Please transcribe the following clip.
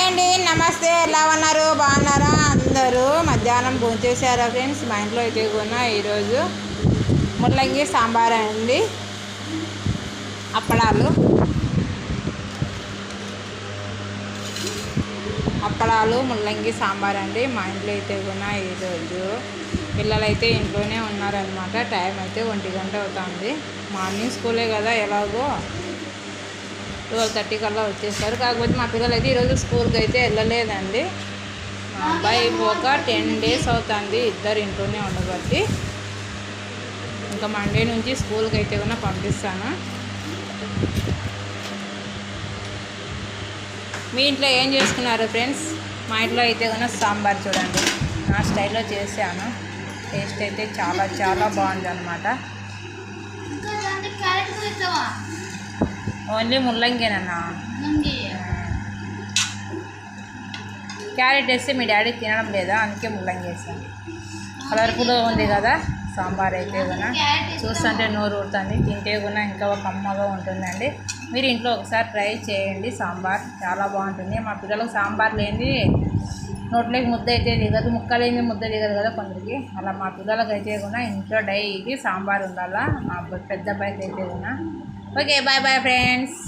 అండి, నమస్తే. ఎలా ఉన్నారు? బాగున్నారా అందరూ? మధ్యాహ్నం భోంచేసారా ఫ్రెండ్స్? మా ఇంట్లో అయితే కూడా ఈరోజు ముల్లంగి సాంబార్ అండి, అప్పడాలు ముల్లంగి సాంబార్ అండి. మా ఇంట్లో అయితే కూడా ఈరోజు పిల్లలైతే ఇంట్లోనే ఉన్నారనమాట. టైం అయితే 1 గంట అవుతుంది. మార్నింగ్ స్కూలే కదా, ఎలాగో 12:30 కల్లా వచ్చేస్తారు. కాకపోతే మా పిల్లలు అయితే ఈరోజు స్కూల్కి అయితే వెళ్ళలేదండి. మా అబ్బాయి పోక 10 డేస్ అవుతుంది, ఇద్దరు ఇంట్లోనే ఉండబట్టి. ఇంకా మండే నుంచి స్కూల్కి అయితే కూడా పంపిస్తాను. మీ ఇంట్లో ఏం చేసుకున్నారు ఫ్రెండ్స్? మా ఇంట్లో అయితే కూడా సాంబార్ చూడండి, నా స్టైల్లో చేశాను. టేస్ట్ అయితే చాలా చాలా బాగుంది అనమాట. ఓన్లీ ముల్లంగినేనా? క్యారెట్ వేస్తే మీ డాడీ తినడం లేదా, అందుకే ముల్లంగి వేసాను. కలర్ఫుల్గా ఉంది కదా సాంబార్ అయితే కూడా, చూస్తుంటే నోరు ఊరుతుంది, తింటే కూడా ఇంకా ఒక కమ్మగా ఉంటుందండి. మీరు ఇంట్లో ఒకసారి ట్రై చేయండి. సాంబార్ చాలా బాగుంటుంది. మా పిల్లలకు సాంబార్ లేని నోట్లోకి ముద్ద అయితే దిగదు, ముక్కలేని ముద్ద దిగదు కదా కొందరికి. అలా మా పిల్లలకి అయితే కూడా ఇంట్లో డైలీ సాంబార్ ఉండాలా. మా పెద్ద అబ్బాయికి అయితే కూడా. Okay, bye bye friends.